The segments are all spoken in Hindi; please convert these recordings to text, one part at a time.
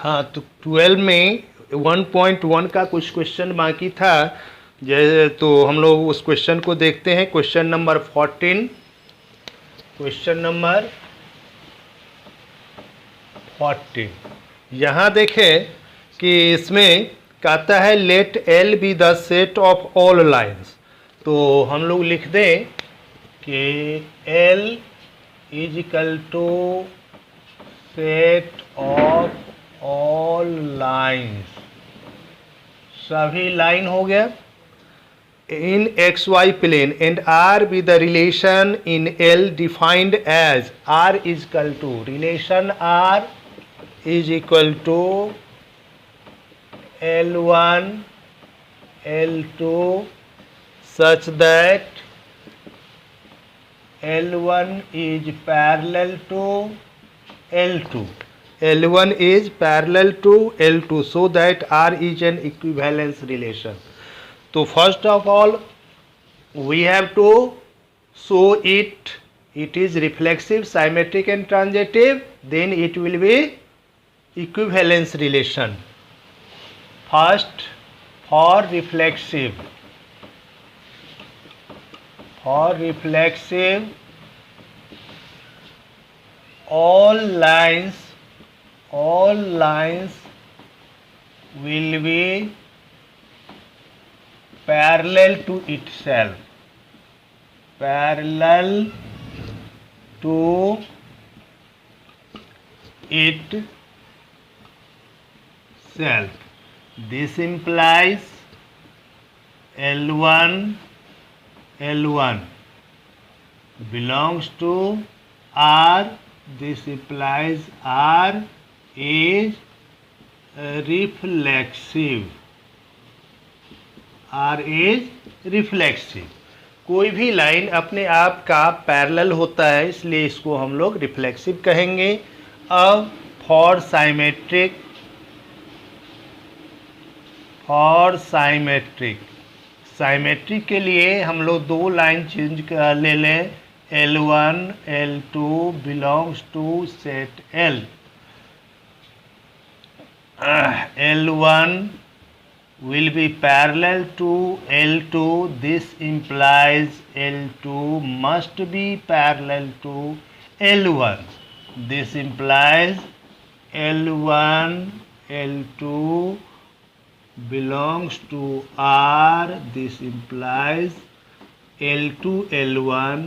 हाँ, तो 12 में 1.1 का कुछ क्वेश्चन बाकी था। जैसे तो हम लोग उस क्वेश्चन को देखते हैं। Question number 14। क्वेश्चन नंबर 14 यहाँ देखें कि इसमें कहता है let L be the set of all lines. तो हम लोग लिख दें कि L is equal to set of all lines, सभी लाइन हो गया in xy plane and R with the relation in L defined as R is equal to relation R is equal to L1 L2 such that L1 is parallel to L2. L1 is parallel to L2 so that R is an equivalence relation. तो first of all we have to show it is reflexive, symmetric and transitive, then it will be equivalence relation. First, for reflexive all lines will be parallel to itself, parallel to itself. This implies L1 belongs to R. This implies R is reflexive. R is reflexive. कोई भी लाइन अपने आप का पैरेलल होता है, इसलिए इसको हम लोग रिफ्लेक्सिव कहेंगे। अब फॉर साइमेट्रिक के लिए हम लोग दो लाइन चेंज कर ले लें। L1 L2 belongs to set L. L1 will be parallel to L2. This implies L2 must be parallel to L1. This implies L1 L2 belongs to R. This implies L2 L1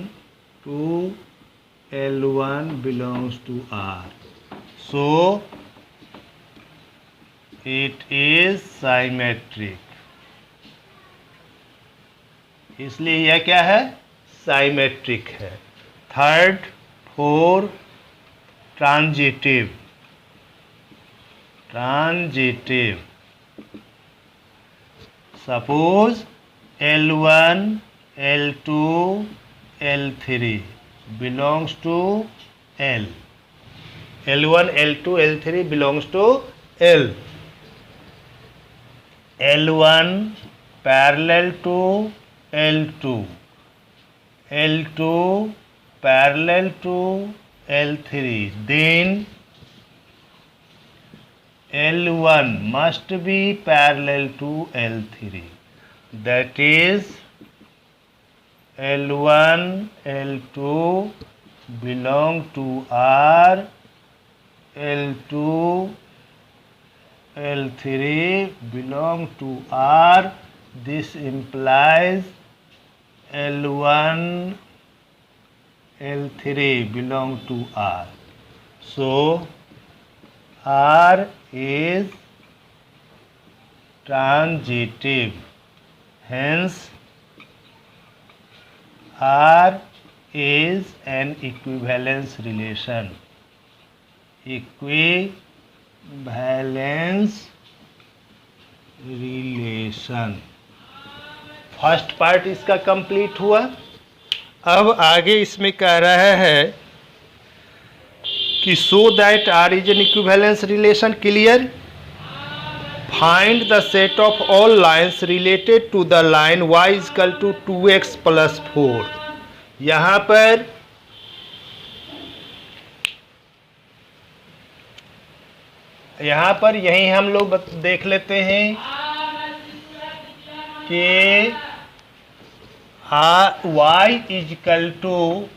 to L1 belongs to R. So it is symmetric. इसलिए यह क्या है? साइमेट्रिक है। Third, four, transitive. Suppose L1 L2 L3 belongs to L. L1 L2 L3 belongs to L. L1 parallel to L2, L2 parallel to L3, then L1 must be parallel to L3. That is L1 L2 belong to R, L2 L3 belong to R. This implies L1 L3 belong to R. So R is transitive. Hence R is an equivalence relation. First part इसका कंप्लीट हुआ। अब आगे इसमें कह रहा है कि so that R is an equivalence relation. Clear? Find the set of all lines related to the line y is equal to 2x + 4। यहाँ पर यहाँ पर यही हम लोग देख लेते हैं कि y is equal to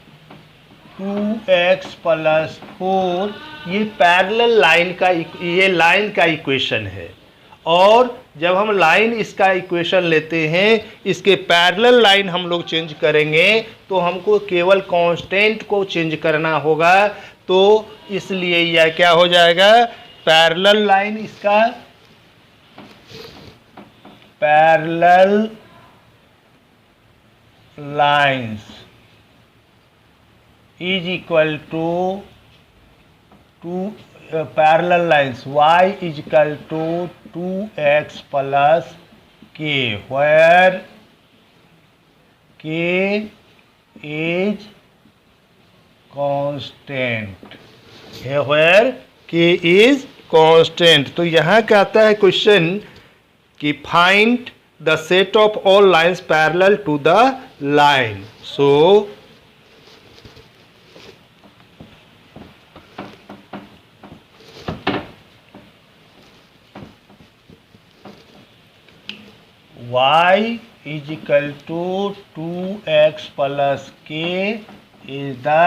2x plus 4, ये पैरेलल लाइन का, ये लाइन का इक्वेशन है। और जब हम लाइन इसका इक्वेशन लेते हैं, इसके पैरेलल लाइन हम लोग चेंज करेंगे तो हमको केवल कांस्टेंट को चेंज करना होगा। तो इसलिए यह क्या हो जाएगा, पैरेलल लाइन, इसका parallel lines is equal to parallel lines y is equal to 2x plus k, where k is constant है, वेयर k इज कांस्टेंट। तो यहाँ कहता है क्वेश्चन कि find the set of all lines parallel to the line. So y is equal to 2x plus k is the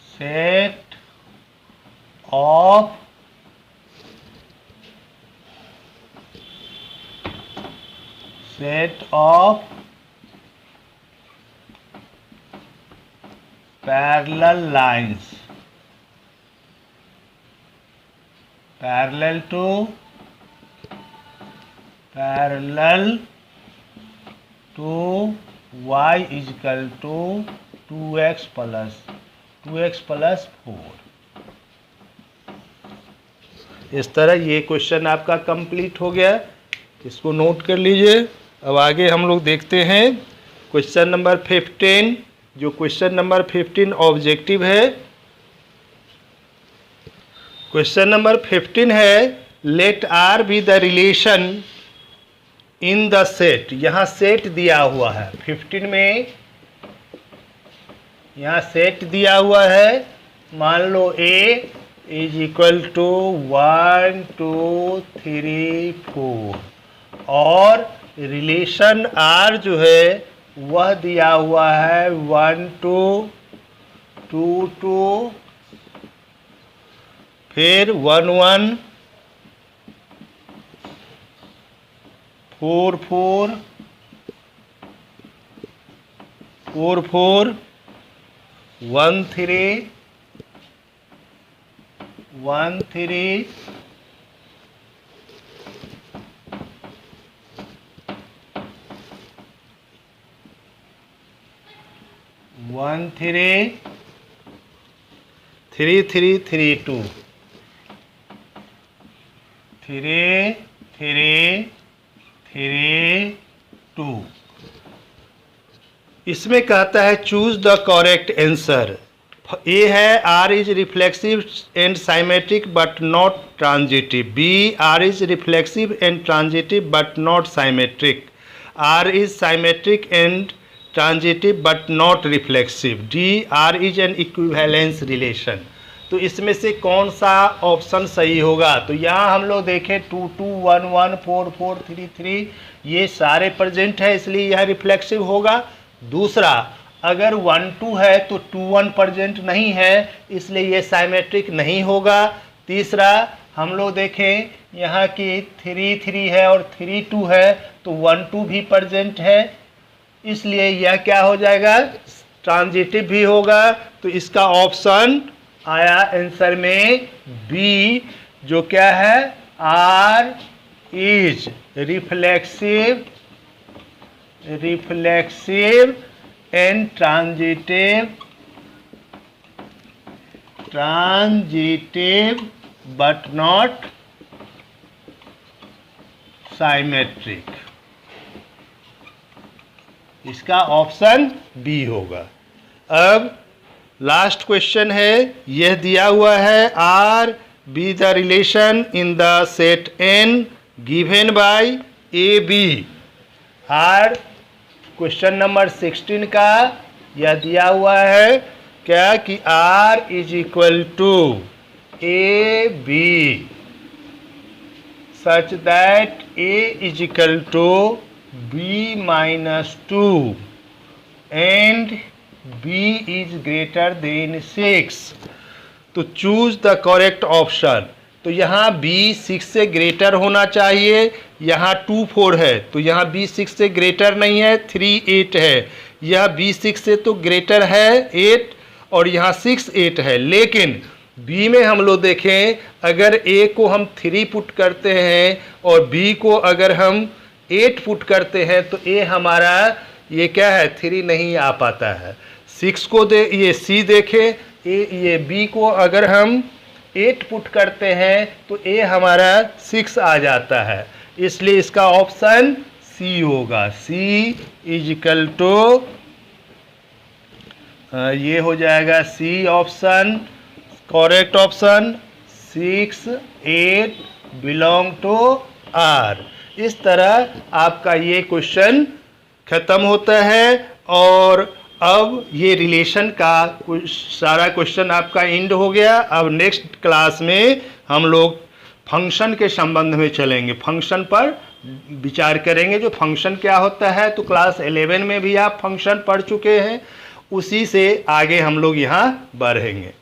set of parallel lines parallel to y is equal to 2x plus 4। इस तरह ये क्वेश्चन आपका कंप्लीट हो गया, इसको नोट कर लीजिए। अब आगे हम लोग देखते हैं क्वेश्चन नंबर 15। जो क्वेश्चन नंबर 15 ऑब्जेक्टिव है। क्वेश्चन नंबर 15 है, let R be the relation in the set. यहाँ सेट दिया हुआ है 15 में, यहाँ सेट दिया हुआ है। मान लो A इज इक्वल टू 1 2 3 4 और रिलेशन R जो है वह दिया हुआ है 1 2 2 2, फिर 1 1 4 4 4 4 1 3 1 3 1 3 3 3 3 2 3 3 3 2। इसमें कहता है choose the correct answer. A है R is reflexive and symmetric but not transitive. B R is reflexive and transitive but not symmetric. R is symmetric and transitive but not reflexive. D R is an equivalence relation. तो इसमें से कौन सा ऑप्शन सही होगा? तो यहाँ हम लोग देखें 2 2 1 1 4 4 3 3 ये सारे प्रेजेंट है, इसलिए यह रिफ्लेक्सिव होगा। दूसरा, अगर 1 2 है तो 2 1 प्रेजेंट नहीं है, इसलिए ये साइमेट्रिक नहीं होगा। तीसरा, हम लोग देखें यहाँ की 3 3 है और 3 2 है तो 1 2 भी प्रेजेंट है, इसलिए यह क्या हो जाएगा? ट्रांजिटिव भी होगा। तो इसका ऑप्शन आया आंसर में बी, जो क्या है? R is reflexive and transitive but not symmetric. इसका ऑप्शन बी होगा। अब लास्ट क्वेश्चन है, यह दिया हुआ है R be the relation in the set N given by A B. R question number 16 का यह दिया हुआ है क्या कि R is equal to A B such that a is equal to b minus 2 and b is greater than 6. तो चूज द करेक्ट ऑप्शन। तो यहाँ b 6 से ग्रेटर होना चाहिए, यहाँ 2 4 है, तो यहाँ b 6 से ग्रेटर नहीं है, 3 8 है, यह b 6 से तो ग्रेटर है 8 और यहाँ 6 8 है। लेकिन b में हम लोग देखें, अगर a को हम 3 पुट करते हैं और b को अगर हम 8 पुट करते हैं तो a हमारा ये क्या है 3 नहीं आ पाता है। 6 को ये c देखें, ये b को अगर हम 8 पुट करते हैं तो a हमारा 6 आ जाता है, इसलिए इसका ऑप्शन c होगा। c इज इक्वल टू ये हो जाएगा c option, correct option 6 8 belong to R। इस तरह आपका ये क्वेश्चन खत्म होता है और अब ये रिलेशन का सारा क्वेश्चन आपका एंड हो गया। अब नेक्स्ट क्लास में हम लोग फंक्शन के संबंध में चलेंगे, फंक्शन पर विचार करेंगे। जो फंक्शन क्या होता है तो क्लास 11 में भी आप फंक्शन पढ़ चुके हैं, उसी से आगे हम लोग यहाँ बढ़ेंगे।